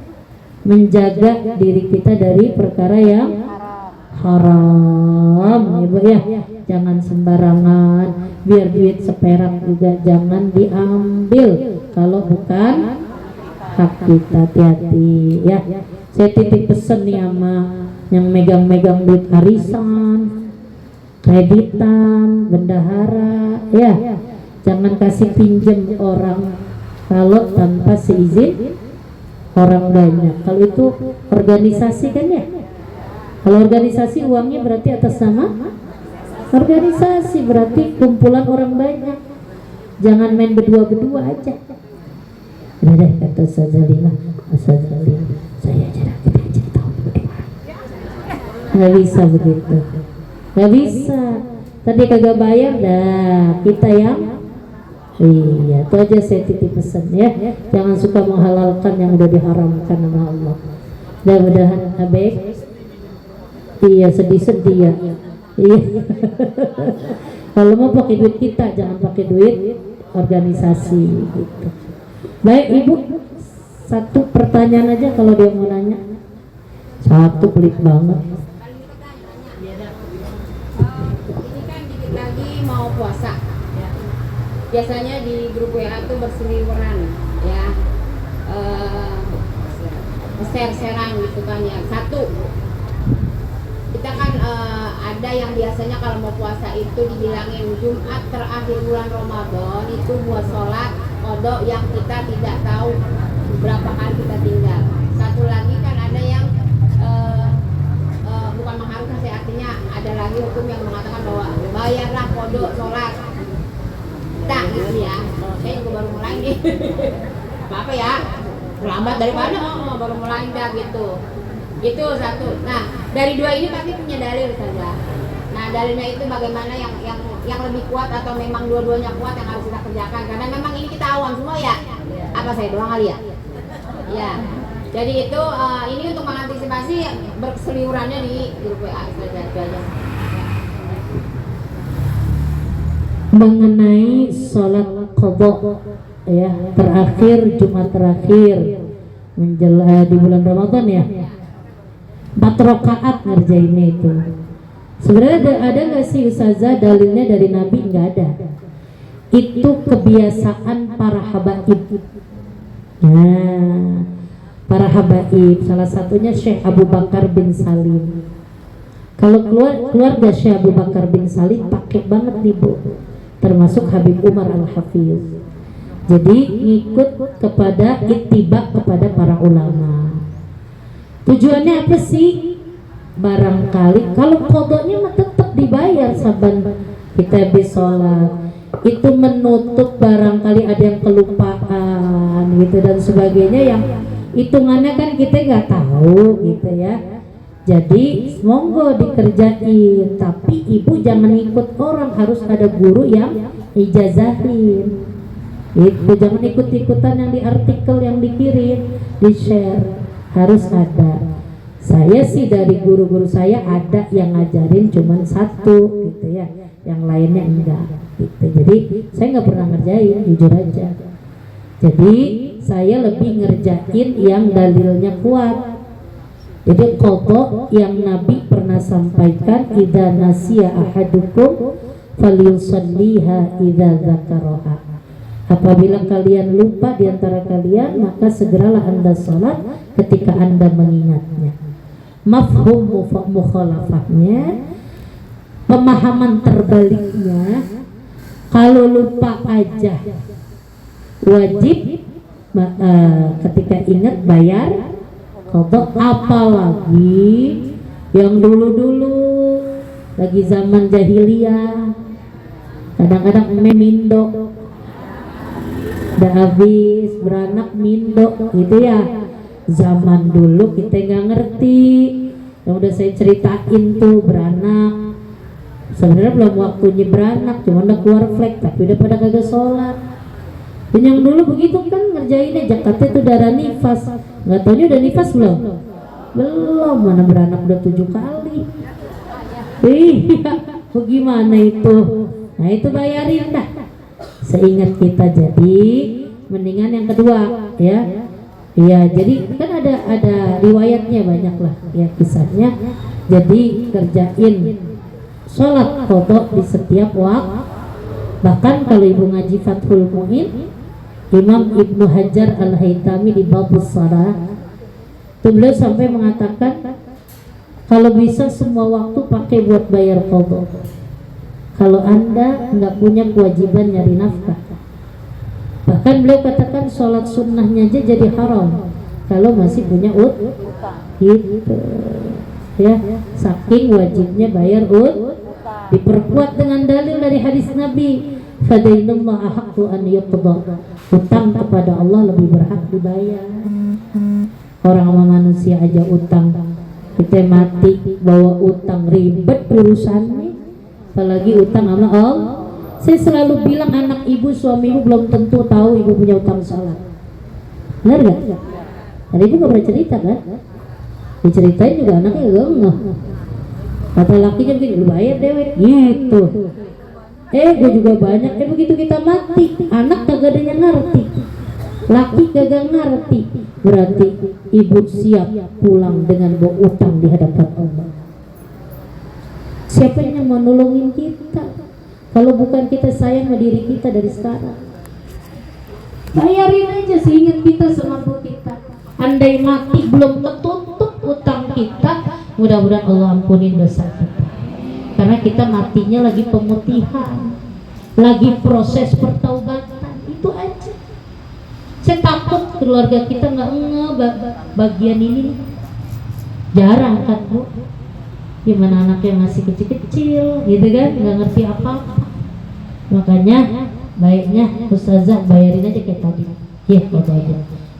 menjaga diri kita dari perkara yang haram ya bu ya. Jangan sembarangan, biar duit seperak juga jangan diambil kalau bukan hak kita. Hati-hati ya. Saya titip pesan nih sama yang megang-megang duit arisan, kreditan, bendahara ya. Jangan kasih pinjam orang kalau tanpa seizin orang banyak. Kalau itu organisasi kan ya. Kalau organisasi uangnya berarti atas nama organisasi, berarti kumpulan orang banyak. Jangan main berdua-berdua aja. Udah deh kata Ustazalina, saya jarang cerita berdua. Nggak bisa begitu. Nggak bisa. Tadi kagak bayar dah kita yang iya, itu aja saya titip pesan ya. Jangan suka menghalalkan yang udah diharamkan sama Allah. Mudah-mudahan baik. Iya, sedih-sedih ya. Iya. Kalau mau pakai duit kita, jangan pakai duit organisasi gitu. Baik Ibu, satu pertanyaan aja kalau dia mau nanya. Satu pelit banget. Ini kan dikit lagi mau puasa. Biasanya di grup WA tuh berseliweran ya, share-sharean gitu kan ya. Satu, kita kan ada yang biasanya kalau mau puasa itu dibilangin Jumat terakhir bulan Ramadan itu buat sholat qada yang kita tidak tahu berapa hari kita tinggal. Satu lagi kan ada yang bukan mengharuskan sih, artinya ada lagi hukum yang mengatakan bahwa bayarlah qada sholat. Nah gitu ya, saya juga baru mulai nih. Apa ya, terlambat daripada baru mulai dah gitu. Itu satu. Nah, dari dua ini pasti punya dalil saja. Nah, dalilnya itu bagaimana yang lebih kuat atau memang dua-duanya kuat yang harus kita kerjakan, karena memang ini kita awam semua ya. Apa saya doang kali ya? Ya. Jadi itu ini untuk mengantisipasi berseliurannya di grup WA saja itu aja. Mengenai sholat qadha ya, terakhir Jumat terakhir di bulan Ramadan ya, 4 rakaat ngerjainnya itu. Sebenarnya ada nggak sih Ustazah dalilnya dari Nabi? Nggak ada. Itu kebiasaan para habaib. Nah, para habaib salah satunya Syekh Abu Bakar bin Salim. Kalau keluarga Syekh Abu Bakar bin Salim pakai banget nih Bu, termasuk Habib Umar Al-Hafiz. Jadi ngikut kepada ittiba kepada para ulama. Tujuannya apa sih? Barangkali kalau qadanya mah tetap dibayar saban kita habis sholat, itu menutup barangkali ada yang kelupaan gitu dan sebagainya yang hitungannya kan kita nggak tahu gitu ya. Jadi monggo dikerjain, tapi ibu jangan ikut orang, harus ada guru yang ijazahin. Itu jangan ikut-ikutan yang di artikel yang dikirim, di share, harus ada. Saya sih dari guru-guru saya ada yang ngajarin cuman satu gitu ya, yang lainnya enggak gitu. Jadi saya nggak pernah ngerjain, jujur aja. Jadi saya lebih ngerjain yang dalilnya kuat. Jadi qadha yang Nabi pernah sampaikan, idza nasiya ahadukum falyusalliha idza dzakaraha. Apabila kalian lupa di antara kalian, maka segeralah Anda salat ketika Anda mengingatnya. Mafhum mukhalafahnya, pemahaman terbaliknya, kalau lupa aja wajib ketika ingat bayar qadha, apalagi yang dulu-dulu lagi zaman jahiliyah, kadang-kadang mindo udah habis beranak mindo gitu ya. Zaman dulu kita nggak ngerti, yang udah saya ceritain tuh beranak sebenarnya belum waktunya beranak, cuma udah keluar flek tapi udah pada kagak sholat. Dan yang dulu begitu kan ngerjainnya Jakarta itu darah nifas, nggak taunya udah nifas belum, mana beranak udah 7 kali. Iya, bagaimana itu? Nah itu bayarin dah seingat kita. Jadi mendingan yang kedua ya. Iya, jadi kan ada riwayatnya banyak lah ya kisahnya. Jadi kerjain sholat qadha di setiap waktu. Bahkan kalau ibu ngaji Fathul Mu'in, Imam Ibnu Hajar Al-Haytami di Babus Shalah itu beliau sampai mengatakan kalau bisa semua waktu pakai buat bayar qadha. Kalau Anda nggak punya kewajiban nyari nafkah. Bahkan beliau katakan sholat sunnahnya aja jadi haram kalau masih punya gitu ya, saking wajibnya bayar diperkuat dengan dalil dari hadis Nabi, fadainullah ahaqqu an yuqda, utang kepada Allah lebih berhak dibayar. Orang sama manusia aja utang, kita mati bawa utang ribet urusannya, apalagi utang sama Allah. Saya selalu bilang anak ibu, suami ibu belum tentu tahu ibu punya utang salat. Benar gak? Tadi ibu gak pernah cerita kan? Diceritain juga anaknya gak ngeh. Kata lakinya begini, lu bayar dewek gitu. Gue juga banyak. Begitu kita mati, anak kagak ada yang ngerti, laki kagak ngerti, berarti ibu siap pulang dengan bawa utang di hadapan Allah. Siapa yang mau nolongin kita? Kalau bukan kita sayang sama diri kita dari sekarang. Bayarin aja seingat kita semampu kita. Andai mati belum ketutup utang kita, mudah-mudahan Allah ampunin dosa kita. Karena kita matinya lagi pemutihan, lagi proses pertaubatan, itu aja. Saya takut keluarga kita nggak bagian ini. Jarang kan Bu? Gimana anak yang masih kecil-kecil gitu kan, nggak ngerti apa-apa. Makanya baiknya Ustazah bayarin aja kayak tadi ya, gitu aja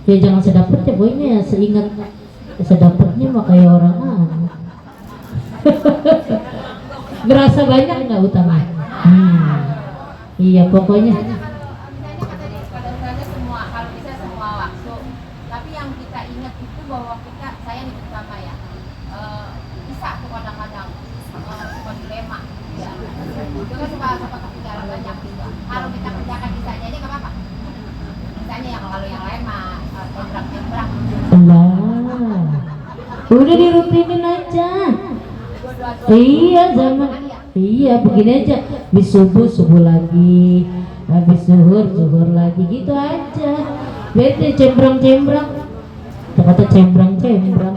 ya, jangan sedapetnya boynya ya, seingat Sedapatnya mah kayak orang berasa banyak nggak utama? Iya pokoknya. Misalnya katanya pada usahanya semua, kalau bisa semua waktu. Tapi yang kita ingat itu bahwa saya nih pertama ya, bisa tuh kadang-kadang suka dilema. Ya. Itu kan suka kepikiran banyak juga. Kalau kita kerjakan bisanya aja nggak apa-apa. Misalnya yang kalau yang lain mah tembrak-tembrak. Nah, udah dirutinin aja. Iya zaman. Iya begini aja. Habis subuh subuh lagi, habis zuhur zuhur lagi gitu aja. Bete cembrang-cembrang. Kata cembrang-cembrang.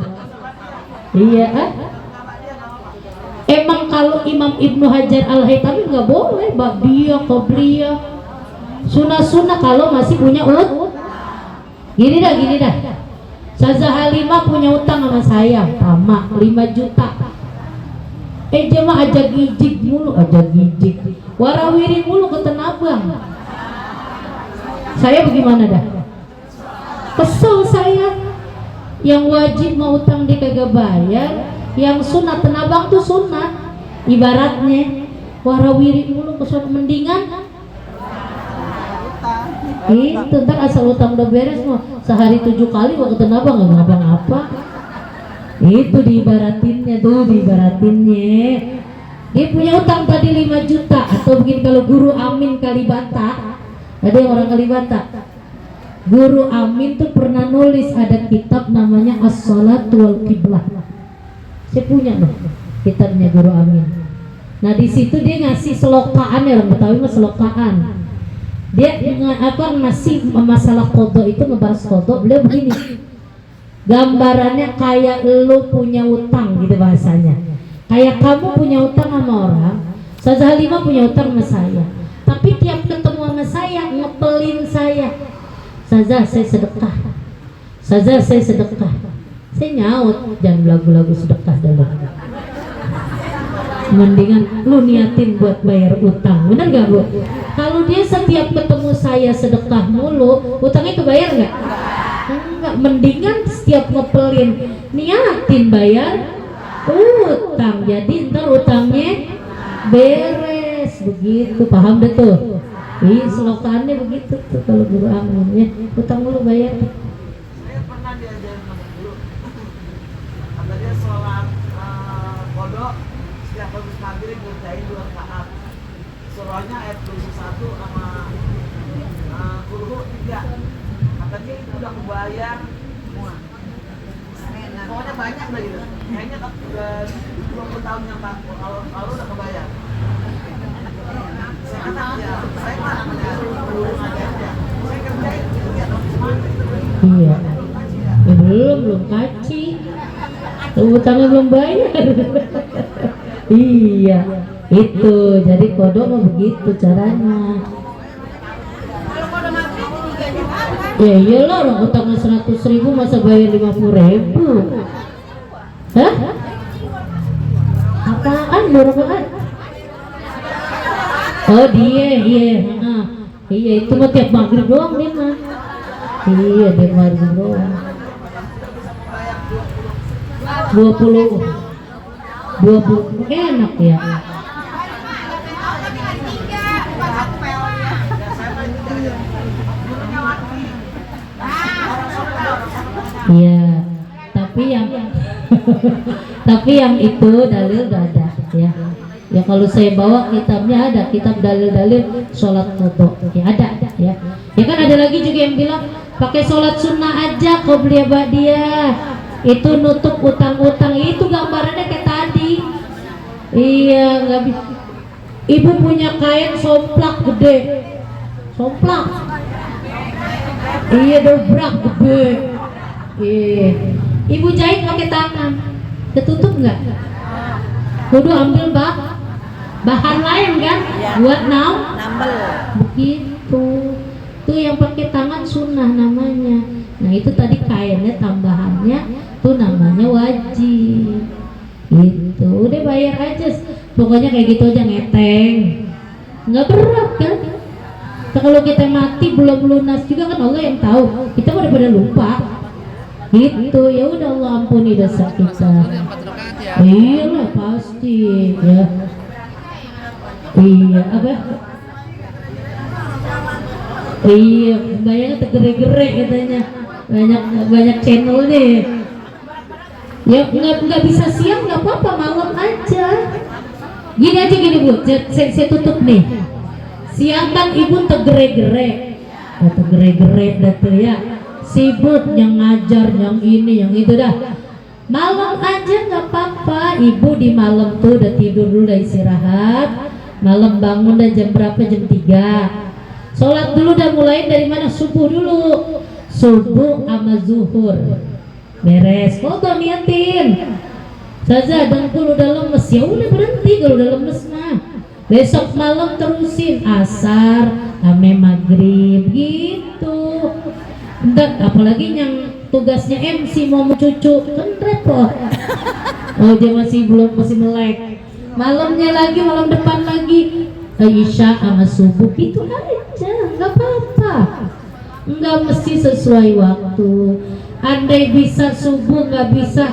Iya Emang kalau Imam Ibnu Hajar Al-Haytami nggak boleh ba'diyah, qobliyah, sunah-sunah kalau masih punya Gini dah. Ustazah Halimah punya utang sama saya, sama 5 juta. Jemaah aja gijik mulu, warawirin mulu ke Tenabang. Saya bagaimana dah? Kesel saya. Yang wajib mau utang dia kagak bayar, yang sunat Tenabang tuh sunat. Ibaratnya warawirin mulu ke mendingan itu ntar asal utang udah beres mah sehari 7 kali mau ke Tenabang nggak ngapa-ngapa. Itu diibaratinnya dia punya utang tadi 5 juta atau begini, kalau guru Amin Kalibata, ada yang orang Kalibata, guru Amin tuh pernah nulis, ada kitab namanya As-Sholatu wal Qiblah. Saya punya loh kitabnya guru Amin. Nah di situ dia ngasih selokaan, ya orang Betawi mah selokaan. Dia ngasih masalah qadha itu, ngebahas qadha. Beliau begini, gambarannya kayak lu punya utang gitu bahasanya. Kayak kamu punya utang sama orang, Ustazah Halimah punya utang sama saya. Tapi tiap ketemu sama saya ngepelin saya. Ustazah saya sedekah. Ustazah saya sedekah. Saya nyaut, jangan lagu-lagu sedekah dulu. Mendingan lu niatin buat bayar utang, bener gak Bu? Kalau dia setiap ketemu saya sedekah mulu, utangnya kebayar nggak? Enggak, mendingan setiap ngepelin niatin bayar utang, jadi ntar utangnya beres begitu, paham deh tuh? Selokannya begitu tuh kalau guru Amin ya, utang mulu bayar. Saya pernah diajarin sama guru, kata dia sholat kodok setiap habis maghrib ngerjain 2 rakaat, surahnya ayat 21 sama Qul 3. Kata dia itu udah kebayang semua. Pokoknya banyak lah gitu. Kayaknya udah 20 tahun yang lalu udah kebayang. Saya kata ya, saya mah namanya guru ngajarnya. Saya kerjain gitu ya, Iya. Belum kaci. Utangnya belum bayar. Iya, itu jadi kodok mah begitu caranya. Ya iyalah, orang utangnya 100.000 masa bayar 50.000. Hah? Apaan berapaan? Oh dia, iya itu mah tiap maghrib doang dia mah. Iya tiap maghrib doang. 20 enak ya. Iya, tapi yang itu dalil udah ada ya. Ya kalau saya bawa kitabnya ada, kitab dalil-dalil sholat qadha ya ada ya. Ya kan ada lagi juga yang bilang pakai sholat sunnah aja qobliyah ba'diyah. Itu nutup utang-utang, itu gambarannya kayak tadi. Iya nggak bisa. Ibu punya kain somplak gede, somplak. Iya dobrak gede. Iya. Ibu jahit pakai tangan, ketutup nggak? Kudu ambil bahan lain kan, buat nambel. Begitu. Tuh yang pakai tangan sunnah namanya. Nah itu tadi kainnya tambahannya tuh namanya wajib. Gitu, udah bayar aja. Pokoknya kayak gitu aja ngeteng. Nggak berat kan? Nah, kalau kita mati belum lunas juga kan Allah yang tahu. Kita udah pada lupa. Gitu ya udah, Allah ampuni dosa kita. Iyalah pasti ya. Iya apa? Iya, bayangnya tergerak-gerak katanya. Banyak channel deh. Ya nggak bisa siang nggak apa-apa, malam aja. Gini aja gini Bu, saya tutup nih. Siang kan ibu tergerak-gerak, tergerak-gerak dah tuh ya. Sibuk yang ngajar, yang ini, yang itu dah. Malam aja nggak apa-apa. Ibu di malam tuh udah tidur dulu, udah istirahat. Malam bangun dah jam berapa? Jam 3. Sholat dulu dah, mulai dari mana? Subuh dulu. Subuh sama zuhur. Beres. Foto niatin. Saja dengkul udah lemes, ya udah berhenti kalau udah lemes mah. Besok malam terusin asar ame maghrib gitu. Enggak, apalagi yang tugasnya MC mau cucu kan repot. Oh dia masih melek. Malamnya lagi, malam depan lagi Isya sama subuh gitu aja, nggak apa-apa. Nggak mesti sesuai waktu. Andai bisa subuh nggak bisa,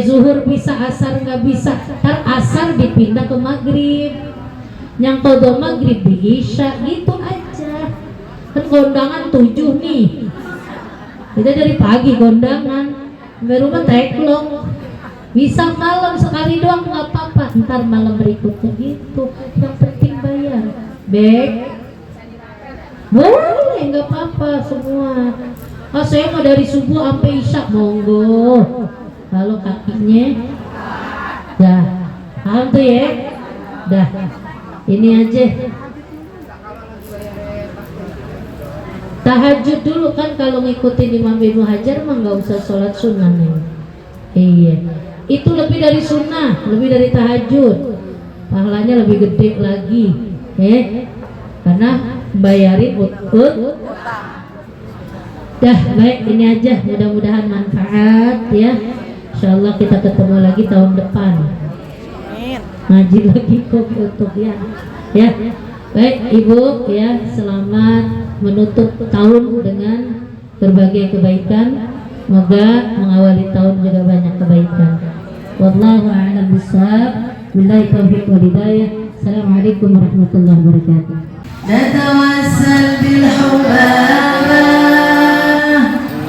zuhur bisa, asar nggak bisa, ntar asar dipindah ke maghrib, yang kodok maghrib di isya gitu aja. Kan kondangan 7 nih, kita dari pagi kondangan sampai rumah teklong. Bisa malam sekali doang nggak apa-apa, ntar malam berikutnya gitu. Yang penting bayar. Baik, boleh nggak apa-apa semua. Oh saya mau dari subuh sampai isya, monggo. Kalau kakinya dah paham tuh ya, dah ini aja. Tahajud dulu kan, kalau ngikutin Imam Ibnu Hajar mah nggak usah sholat sunnah nih. Iya, itu lebih dari sunnah, lebih dari tahajud, pahalanya lebih gede lagi, karena bayarin utut. Dah baik, ini aja, mudah-mudahan manfaat ya. Insyaallah kita ketemu lagi tahun depan. Ngaji lagi kok untuk ya. Ya. Baik Ibu ya, selamat menutup tahun dengan berbagai kebaikan. Semoga mengawali tahun juga banyak kebaikan. Wallahu a'lam bishawab. Billahi taufiq wal hidayah. Assalamualaikum warahmatullahi wabarakatuh. نتوسل بالحبابة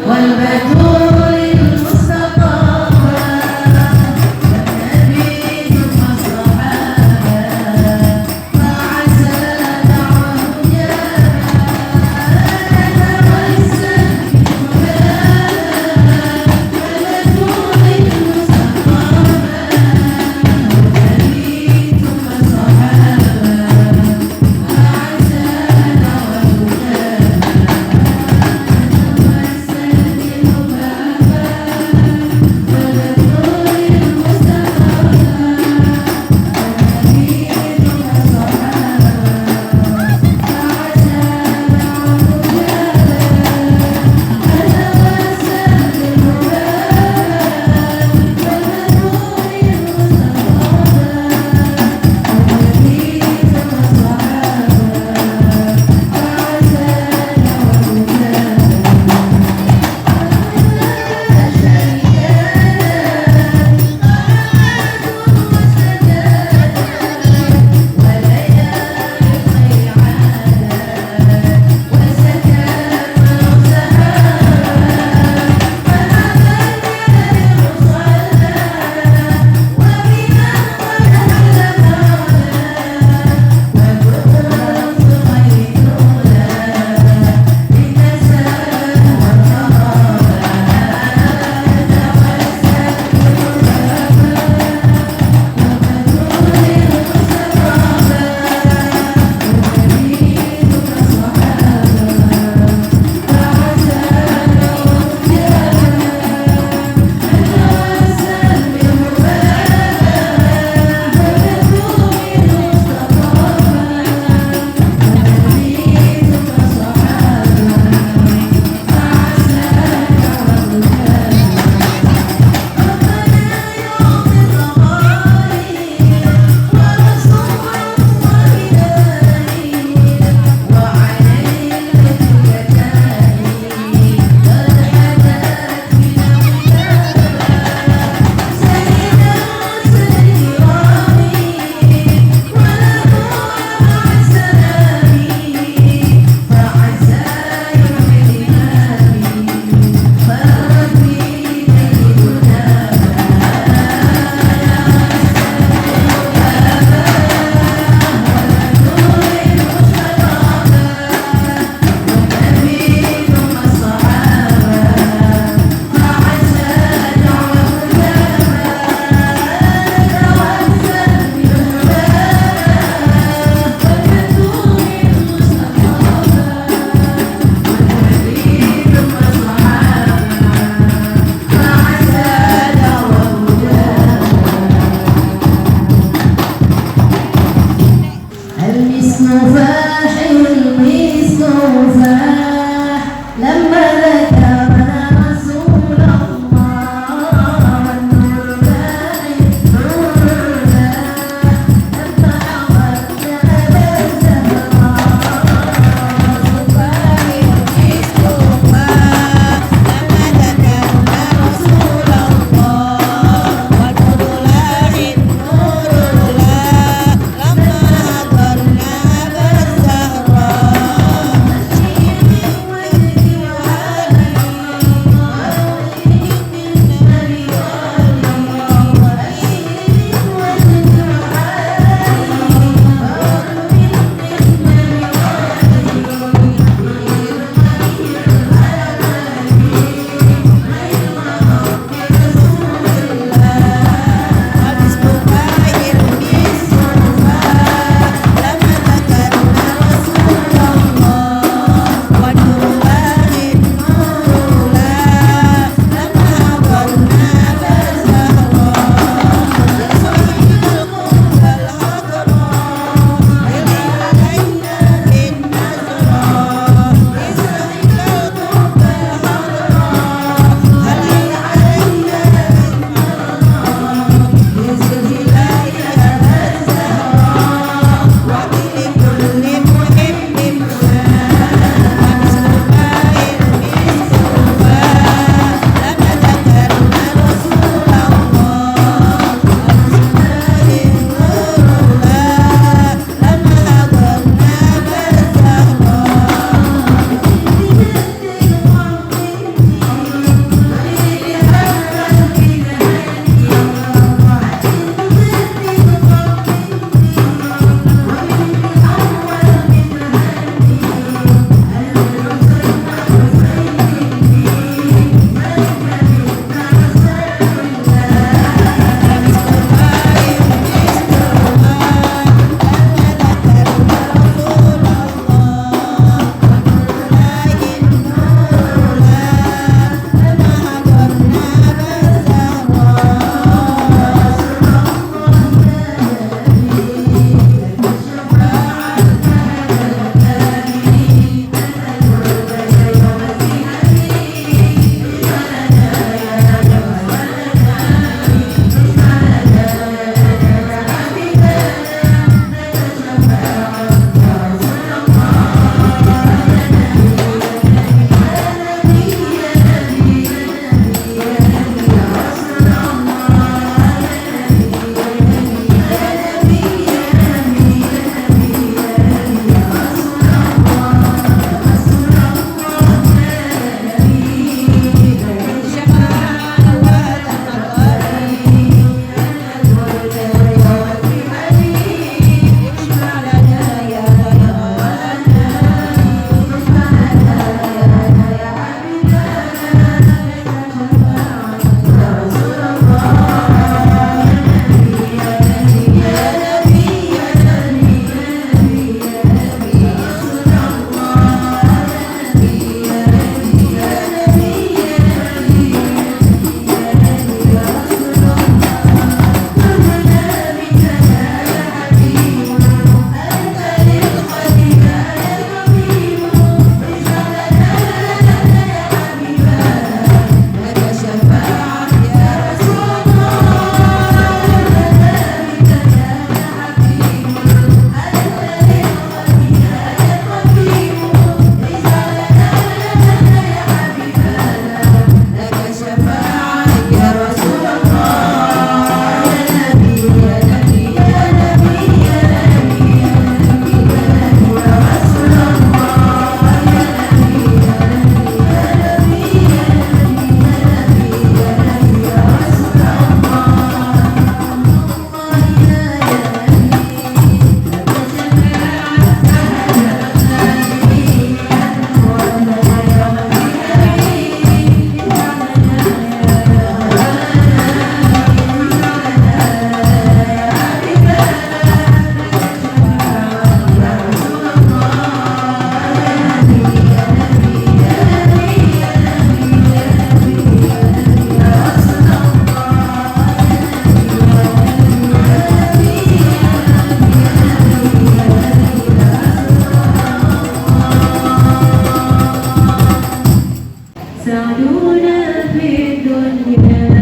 والبتول لما ذكرنا رسول الله والنور باعث نور الله لما حضرنا سعدونا في الدنيا